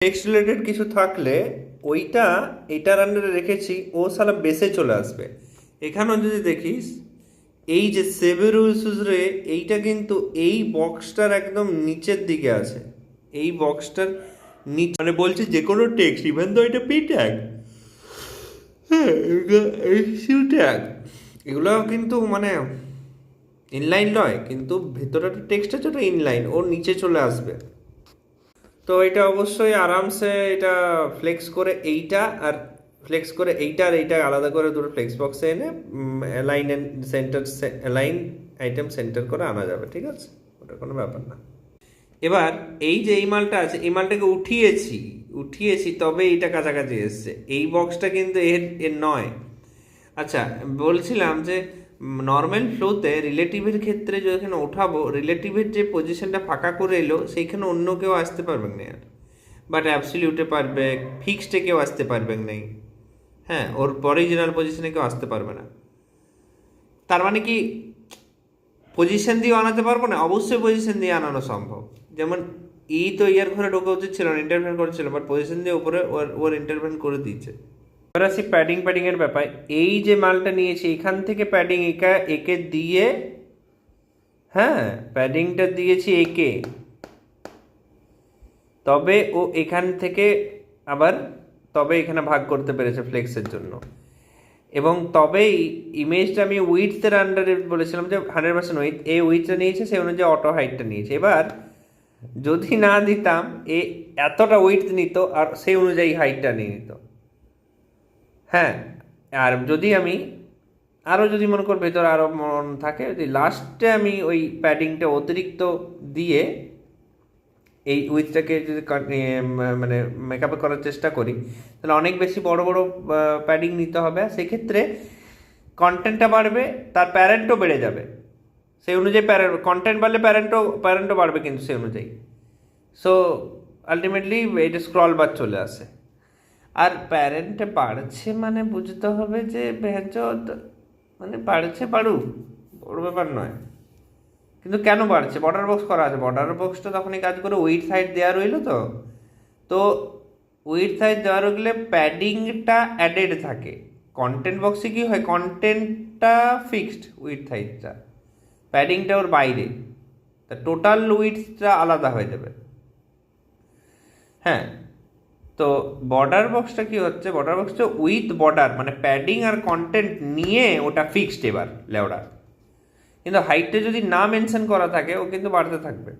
Text related কিছু থাকলে ওইটা এটার আন্ডারে রেখেছি, ও সালা বেসে চলে আসবে। এখানেও যদি দেখিস এই যে সেভেরুসুস রে, এইটা কিন্তু এই বক্সটার একদম নিচের দিকে আছে, এই বক্সটার নিচে, মানে বলছে যে কোনো টেক্সট ইভেন তো এটা পি ট্যাগ, হ্যাঁ সিউ ট্যাগ, এগুলো কিন্তু মানে ইনলাইন নয়, কিন্তু ভেতরের টেক্সট আছে ওটা ইনলাইন, ওর নিচে চলে আসবে। তো এটা অবশ্যই আরামসে এটা ফ্লেক্স করে এইটা আর ফ্লেক্স করে এইটা আর এইটা আলাদা করে দুটো ফ্লেক্স বক্সে এনে align and centre, align item centre করে আনা যাবে, ঠিক আছে, ওটা কোনো ব্যাপার না। এবার এই যে এই মালটা আছে, এই মালটাকে উঠিয়েছি তবে এইটা কাছাকাছি এসছে, এই বক্সটা কিন্তু এর এর নয়। আচ্ছা, বলছিলাম যে নর্মাল ফ্লোতে রিলেটিভের ক্ষেত্রে যেখানে ওঠাবো, রিলেটিভের যে পজিশনটা ফাঁকা করে এলো সেইখানে অন্য কেউ আসতে পারবে না আর, বাট অ্যাবসলিউটে পারবে, ফিক্সডে কেউ আসতে পারবে নাই, হ্যাঁ, ওর অরিজিনাল পজিশনে কেউ আসতে পারবে না। তার মানে কি পজিশন দিয়ে আনাতে পারবো না? অবশ্যই পজিশন দিয়ে আনানো সম্ভব। যেমন ই তো ইয়ার ঘরে ঢোকা উচিত ছিল না, ইন্টারভেন করেছিল, বাট পজিশন দিয়ে উপরে ওর ইন্টারভেন করে দিয়েছে। এবার আসি প্যাডিং এর ব্যাপার। এই যে মালটা নিয়েছি এখান থেকে প্যাডিং একে দিয়ে, হ্যাঁ প্যাডিংটা দিয়েছি একে, তবে ও এখান থেকে আবার তবে এখানে ভাগ করতে পেরেছে ফ্লেক্সের জন্য, এবং তবেই ইমেজটা আমি উইথের আন্ডারে বলেছিলাম যে 100% উইথ, এই উইথটা নিয়েছে সেই অনুযায়ী অটো হাইটটা নিয়েছে। এবার যদি না দিতাম এ এতটা উইথ নিত আর সেই অনুযায়ী হাইটটা নিয়ে নিত, হ্যাঁ। আর যদি আমি আরও যদি মনে কর ভেতরে আরও মন থাকে, যদি লাস্টে আমি ওই প্যাডিংটা অতিরিক্ত দিয়ে এই উইথটাকে যদি মানে মেকআপ করার চেষ্টা করি, তাহলে অনেক বেশি বড় বড় প্যাডিং নিতে হবে, আর সেক্ষেত্রে কন্টেন্টটা বাড়বে, তার প্যারেন্টও বেড়ে যাবে, সেই অনুযায়ী কন্টেন্ট বাড়লে প্যারেন্টও বাড়বে কিন্তু সেই অনুযায়ী। সো আলটিমেটলি এটা স্ক্রল বার চলে আসে। আর প্যারেন্টে বাড়ছে মানে বুঝতে হবে যে ভেঁচত মানে বাড়ছে বাড়ুক, বড় ব্যাপার নয়, কিন্তু কেন বাড়ছে? বর্ডার বক্স করা আছে, বর্ডার বক্সটা তখনই কাজ করে উইথ সাইড দেওয়া রইলো, তো উইথ সাইড দেওয়া রইলে প্যাডিংটা অ্যাডেড থাকে। কন্টেন্ট বক্সে কি হয়, কন্টেন্টটা ফিক্সড, উইথ সাইডটা, প্যাডিংটা ওর বাইরে, তা টোটাল উইথটা আলাদা হয়ে যাবে, হ্যাঁ। তো বর্ডার বক্সটা কি হচ্ছে, বর্ডার বক্সটা উইথ বর্ডার মানে প্যাডিং আর কন্টেন্ট নিয়ে ওটা ফিক্সড এবার লেওড়া, কিন্তু হাইটটা যদি না মেনশন করা থাকে ও কিন্তু বাড়তে থাকবে।